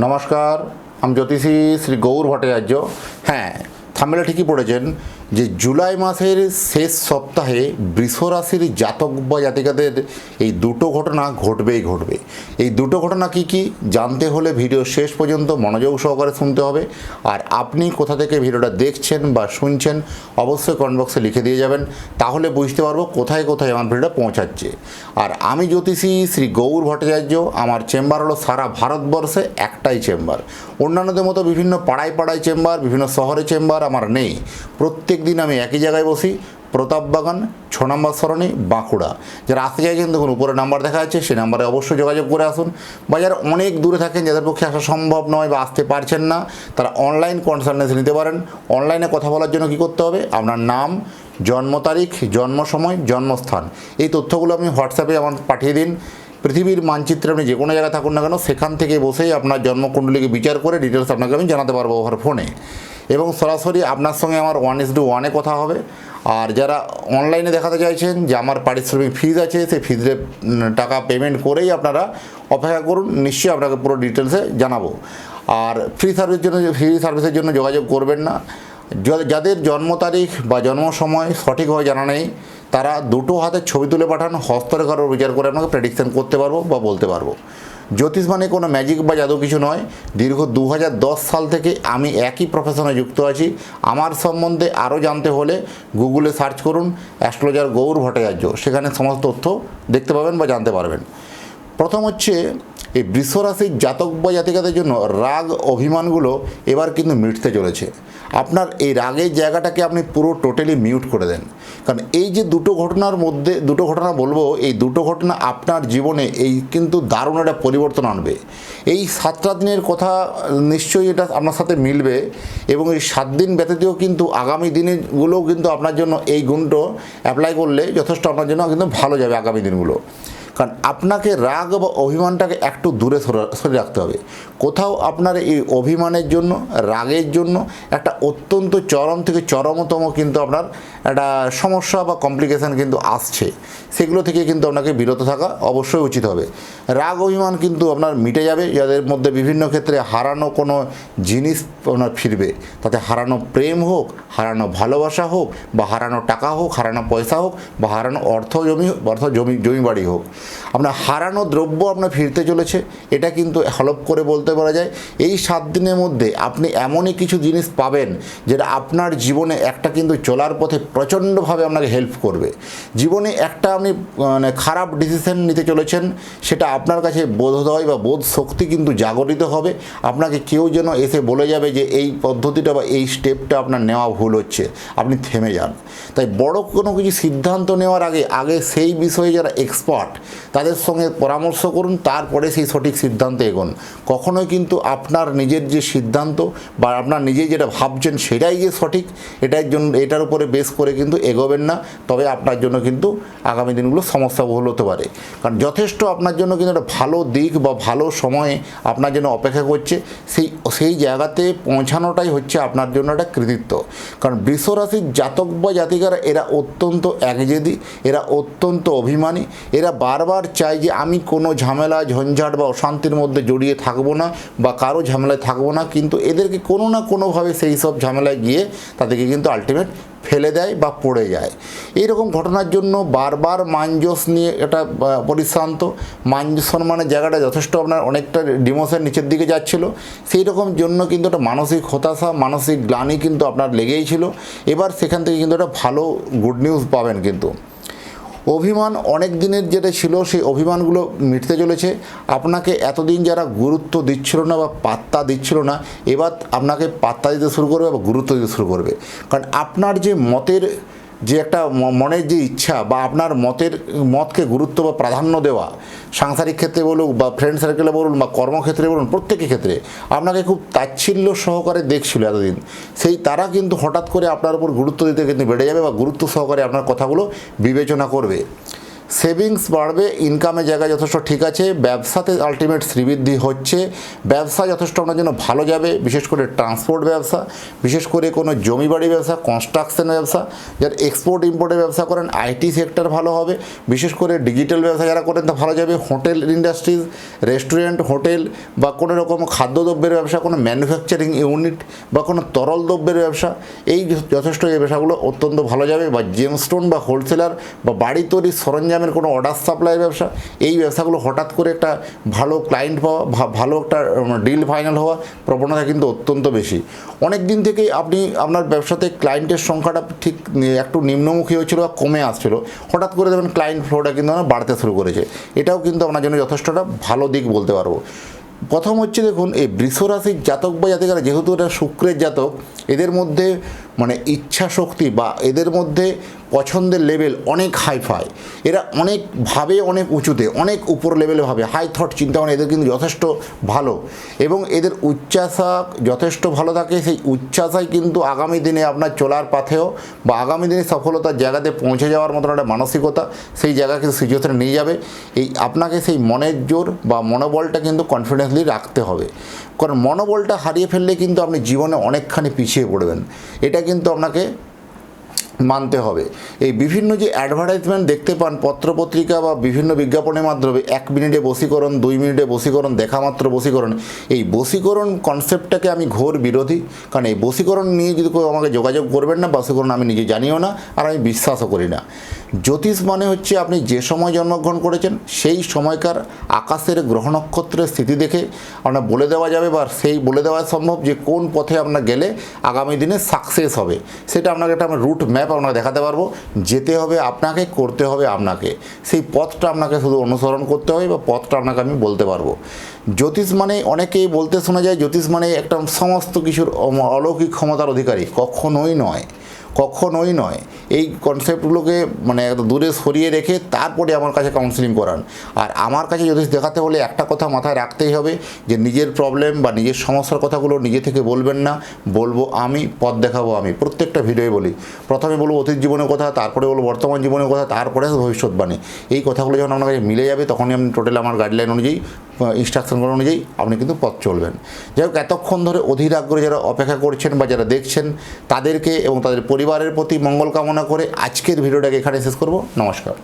নমস্কার, আমি জ্যোতিষী শ্রী গৌর ভট্টাচার্য। হ্যাঁ, থাম্বনেলে ঠিকই পড়েছেন যে জুলাই মাসের শেষ সপ্তাহে বৃষ রাশির জাতক বা জাতিকাদের এই দুটো ঘটনা ঘটবেই ঘটবে। এই দুটো ঘটনা কি কি জানতে হলে ভিডিও শেষ পর্যন্ত মনোযোগ সহকারে শুনতে হবে। আর আপনি কোথা থেকে ভিডিওটা দেখছেন বা শুনছেন অবশ্যই কমেন্ট বক্সে লিখে দিয়ে যাবেন, তাহলে বুঝতে পারবো কোথায় কোথায় আমার ভিডিওটা পৌঁছাচ্ছে। আর আমি জ্যোতিষী শ্রী গৌর ভট্টাচার্য, আমার চেম্বার হলো সারা ভারতবর্ষে একটাই চেম্বার। অন্যান্যদের মতো বিভিন্ন পাড়ায় পাড়ায় চেম্বার, বিভিন্ন শহরে চেম্বার আমার নেই। প্রত্যেক দিন আমি একই জায়গায় বসি, প্রতাপবাগান 6 নম্বর সরণি, বাঁকুড়া। যারা আসতে চাইছেন দেখুন উপরে নাম্বার দেখা যাচ্ছে, সেই নাম্বারে অবশ্যই যোগাযোগ করে আসুন। বা যারা অনেক দূরে থাকেন, যাদের পক্ষে আসা সম্ভব নয় বা আসতে পারছেন না, তারা অনলাইন কনসালটেন্সি নিতে পারেন। অনলাইনে কথা বলার জন্য কী করতে হবে, আপনার নাম, জন্ম তারিখ, জন্ম সময়, জন্মস্থান, এই তথ্যগুলো আপনি হোয়াটসঅ্যাপে আমার পাঠিয়ে দিন। পৃথিবীর মানচিত্রে আপনি যে কোনো জায়গায় থাকুন না কেন, সেখান থেকে বসেই আপনার জন্মকুণ্ডলীকে বিচার করে ডিটেলস আপনাকে আমি জানাতে পারবো ওভার ফোনে, এবং সরাসরি আপনার সঙ্গে আমার 1:1 কথা হবে। আর যারা অনলাইনে দেখাতে চাইছেন যে আমার পারিশ্রমিক ফিজ আছে, সেই ফিজের টাকা পেমেন্ট করেই আপনারা অপেক্ষা করুন, নিশ্চয়ই আপনাকে পুরো ডিটেলসে জানাবো। আর ফ্রি সার্ভিসের জন্য যোগাযোগ করবেন না। যাদের জন্ম তারিখ বা জন্ম সময় সঠিকভাবে জানা নেই, তারা দুটো হাতের ছবি তুলে পাঠান, হস্তরেখার বিচার করে আপনাকে প্রেডিকশন করতে পারবো বা বলতে পারবো। জ্যোতিষ মানে কোনো ম্যাজিক বা জাদু কিছু নয়। দীর্ঘ 2010 সাল থেকে আমি একই প্রফেশনে যুক্ত আছি। আমার সম্বন্ধে আরও জানতে হলে গুগলে সার্চ করুন অ্যাস্ট্রোলজার গৌর ভট্টাচার্য, সেখানে সমস্ত তথ্য দেখতে পাবেন বা জানতে পারবেন। প্রথম হচ্ছে, এই বৃষ রাশির জাতক বা জাতিকাদের জন্য রাগ অভিমানগুলো এবার কিন্তু মিটতে চলেছে। আপনার এই রাগের জায়গাটাকে আপনি পুরো টোটালি মিউট করে দেন। কারণ এই যে দুটো ঘটনার মধ্যে দুটো ঘটনা বলবো, এই দুটো ঘটনা আপনার জীবনে এই কিন্তু দারুণ একটা পরিবর্তন আনবে। এই 7টা দিনের কথা নিশ্চয়ই এটা আপনার সাথে মিলবে, এবং এই 7 দিন ব্যতীতও কিন্তু আগামী দিনগুলোও কিন্তু আপনার জন্য এই গুণটা অ্যাপ্লাই করলে যথেষ্ট আপনার জন্য কিন্তু ভালো যাবে আগামী দিনগুলো। কারণ আপনাকে রাগ বা অভিমানটাকে একটু দূরে সরে রাখতে হবে। কোথাও আপনার এই অভিমানের জন্য, রাগের জন্য একটা অত্যন্ত চরম থেকে চরমতম কিন্তু আপনার একটা সমস্যা বা কমপ্লিকেশান কিন্তু আসছে, সেগুলো থেকে কিন্তু আপনাকে বিরত থাকা অবশ্যই উচিত হবে। রাগ অভিমান কিন্তু আপনার মিটে যাবে, যাদের মধ্যে বিভিন্ন ক্ষেত্রে হারানো কোনো জিনিস আপনার ফিরবে। তাতে হারানো প্রেম হোক, হারানো ভালোবাসা হোক, বা হারানো টাকা হোক, হারানো পয়সা হোক, বা হারানো জমি বাড়ি হোক, আপনার হারানো দ্রব্য আপনার ফিরতে চলেছে। এটা কিন্তু হলপ করে বলতে পারা যায় এই 7 দিনের মধ্যে আপনি এমনই কিছু জিনিস পাবেন যেটা আপনার জীবনে একটা কিন্তু চলার পথে প্রচণ্ডভাবে আপনাকে হেল্প করবে। জীবনে একটা আপনি খারাপ ডিসিশন নিতে চলেছেন, সেটা আপনার কাছে বোধোদয় বা বোধ শক্তি কিন্তু জাগরিত হবে। আপনাকে কেউ যেন এসে বলে যাবে যে এই পদ্ধতিটা বা এই স্টেপটা আপনার নেওয়া ভুল হচ্ছে, আপনি থেমে যান। তাই বড় কোনো কিছু সিদ্ধান্ত নেওয়ার আগে সেই বিষয়ে যারা এক্সপার্ট তাদের সঙ্গে পরামর্শ করুন, তারপরে সেই সঠিক সিদ্ধান্তে এগোন। কখনোই কিন্তু আপনার নিজের যে সিদ্ধান্ত বা আপনার নিজে যেটা ভাবছেন সেটাই যে সঠিক, এটার উপরে বেস করে কিন্তু এগোবেন না, তবে আপনার জন্য কিন্তু আগামী দিনগুলো সমস্যাবহুল হতে পারে। কারণ যথেষ্ট আপনার জন্য কিন্তু একটা ভালো দিক বা ভালো সময় আপনার জন্য অপেক্ষা করছে, সেই জায়গাতে পৌঁছানোটাই হচ্ছে আপনার জন্য একটা কৃতিত্ব। কারণ বৃষ রাশির জাতক বা জাতিকারা এরা অত্যন্ত একজেদি, এরা অত্যন্ত অভিমানী, এরা বারবার চায় যে আমি কোনো ঝামেলা ঝঞ্ঝাট বা অশান্তির মধ্যে জড়িয়ে থাকবো না বা কারো ঝামেলায় থাকবো না, কিন্তু এদেরকে কোনো না কোনোভাবে সেই সব ঝামেলায় গিয়ে তাদেরকে কিন্তু আলটিমেট ফেলে দেয় বা পড়ে যায়। এইরকম ঘটনার জন্য বারবার মানজস নিয়ে এটা পরিশ্রান্ত, মান সম্মানের জায়গাটা যথেষ্ট আপনার অনেকটা ডিমোশন নিচের দিকে যাচ্ছিলো। সেই রকম জন্য কিন্তু একটা মানসিক হতাশা, মানসিক গ্লানি কিন্তু আপনার লেগেই ছিল। এবার সেখান থেকে কিন্তু একটা ভালো গুড নিউজ পাবেন। কিন্তু অভিমান অনেক দিনের যেটা ছিল, সেই অভিমানগুলো মিটতে চলেছে। আপনাকে এতদিন যারা গুরুত্ব দিচ্ছিল না বা পাত্তা দিচ্ছিল না, এবার আপনাকে পাত্তা দিতে শুরু করবে বা গুরুত্ব দিতে শুরু করবে। কারণ আপনার যে মতের যে একটা মনের যে ইচ্ছা বা আপনার মতকে গুরুত্ব বা প্রাধান্য দেওয়া, সাংসারিক ক্ষেত্রে বলুন বা ফ্রেন্ড সার্কেলে বলুন বা কর্মক্ষেত্রে বলুন, প্রত্যেকের ক্ষেত্রে আপনাকে খুব তাচ্ছিল্য সহকারে দেখছিল এতদিন, তারা কিন্তু হঠাৎ করে আপনার উপর গুরুত্ব দিতে কিন্তু বেড়ে যাবে বা গুরুত্ব সহকারে আপনার কথাগুলো বিবেচনা করবে। সেভিংস বাড়বে, ইনকামের জায়গা যথেষ্ট ঠিক আছে, ব্যবসাতে আলটিমেট শ্রীবৃদ্ধি হচ্ছে, ব্যবসা যথেষ্ট আপনার জন্য ভালো যাবে, বিশেষ করে ট্রান্সপোর্ট ব্যবসা, বিশেষ করে কোনো জমি বাড়ি ব্যবসা, কনস্ট্রাকশন ব্যবসা, যারা এক্সপোর্ট ইম্পোর্টের ব্যবসা করেন, আইটি সেক্টর ভালো হবে, বিশেষ করে ডিজিটাল ব্যবসা যারা করেন তা ভালো যাবে, হোটেল ইন্ডাস্ট্রিজ, রেস্টুরেন্ট, হোটেল বা কোনো রকম খাদ্যদ্রব্যের ব্যবসা, কোনো ম্যানুফ্যাকচারিং ইউনিট বা কোনো তরল দ্রব্যের ব্যবসা, এই যথেষ্ট এই ব্যবসাগুলো অত্যন্ত ভালো যাবে, বা জেমস্টোন বা হোলসেলার বা বাড়ি তৈরির সরঞ্জামের কোনো অর্ডার সাপ্লাই ব্যবসা, এই ব্যবসাগুলো হঠাৎ করে একটা ভালো ক্লায়েন্ট পাওয়া, ভালো একটা ডিল ফাইনাল হওয়া প্রবণতা কিন্তু অত্যন্ত বেশি। অনেক দিন থেকেই আপনি আপনার ব্যবসাতে ক্লায়েন্টের সংখ্যাটা ঠিক একটু নিম্নমুখী হয়েছিল বা কমে আসছিল, হঠাৎ করে দেখবেন ক্লায়েন্ট ফ্লোটা কিন্তু বাড়তে শুরু করেছে। এটাও কিন্তু আপনার জন্য যথেষ্টটা ভালো দিক বলতে পারবো। প্রথম হচ্ছে দেখুন, এই বৃষ রাশির জাতক বা জাতিকারা যেহেতু এটা শুক্রের জাতক, এদের মধ্যে মানে ইচ্ছা শক্তি বা এদের মধ্যে পছন্দের লেভেল অনেক হাইফাই, এরা অনেক ভাবে, অনেক উঁচুতে, অনেক উপর লেভেলে ভাবে, হাই থট চিন্তাভাবনা এদের কিন্তু যথেষ্ট ভালো, এবং এদের উচ্চাশা যথেষ্ট ভালো থাকে। সেই উচ্চাশাই কিন্তু আগামী দিনে আপনার চলার পথেও বা আগামী দিনে সফলতার জায়গাতে পৌঁছে যাওয়ার মতন একটা মানসিকতা, সেই জায়গা কিন্তু সিচুয়েশনে নিয়ে যাবে। এই আপনাকে সেই মনের জোর বা মনোবলটা কিন্তু কনফিডেন্সলি রাখতে হবে, কারণ মনোবলটা হারিয়ে ফেললে কিন্তু আপনি জীবনে অনেকখানি পিছিয়ে পড়বেন, এটা কিন্তু আপনাকে মানতে হবে। এই বিভিন্ন যে অ্যাডভার্টাইজমেন্ট দেখতে পান পত্রপত্রিকা বা বিভিন্ন বিজ্ঞাপনের মাধ্যমে, 1 মিনিটে বশীকরণ, 2 মিনিটে বশীকরণ, দেখা মাত্র বশীকরণ, এই বশীকরণ কনসেপ্টটাকে আমি ঘোর বিরোধী। কারণ এই বশীকরণ নিয়ে যদি কেউ আমাকে যোগাযোগ করবেন না, বশীকরণ আমি নিজে জানিও না, আর আমি বিশ্বাসও করি না। জ্যোতিষ মানে হচ্ছে আপনি যে সময় জন্মগ্রহণ করেছেন সেই সময়কার আকাশের গ্রহ নক্ষত্রের স্থিতি দেখে আপনার বলে দেওয়া যাবে, বা সেই বলে দেওয়া সম্ভব যে কোন পথে আপনার গেলে আগামী দিনে সাকসেস হবে। সেটা আপনাকে একটা আমরা রুট ম্যাপ আপনাকে দেখাতে পারবো, যেতে হবে আপনাকে, করতে হবে আপনাকে, সেই পথটা আপনাকে শুধু অনুসরণ করতে হবে, বা পথটা আপনাকে আমি বলতে পারবো। জ্যোতিষ মানে অনেকেই বলতে শোনা যায় জ্যোতিষ মানে একটা সমস্ত কিছুর অলৌকিক ক্ষমতার অধিকারী, কখনোই নয়, কখনোই নয়। এই কনসেপ্টগুলোকে মানে দূরে সরিয়ে রেখে তারপরে আমার কাছে কাউন্সিলিং করান। আর আমার কাছে জ্যোতিষ দেখাতে হলে একটা কথা মাথায় রাখতেই হবে, যে নিজের প্রবলেম বা নিজের সমস্যার কথাগুলো নিজে থেকে বলবেন না, বলবো আমি, পথ দেখাবো আমি। প্রত্যেকটা ভিডিওয় বলি, প্রথমে বলবো অতীত জীবনের কথা, তারপরে বলবো বর্তমান জীবনের কথা, তারপরে ভবিষ্যৎবাণী। এই কথাগুলো যখন আপনার কাছে মিলে যাবে, তখনই আপনি টোটাল আমার গাইডলাইন অনুযায়ী, ইনস্ট্রাকশনগুলো অনুযায়ী আপনি কিন্তু পথ চলবেন। যাই হোক, এতক্ষণ ধরে অধীর আগ্রহে যারা অপেক্ষা করছেন বা যারা দেখছেন, তাদেরকে এবং তাদের পরিবারের প্রতি মঙ্গল কামনা করে আজকের ভিডিওটাকে এখানে শেষ করব। নমস্কার।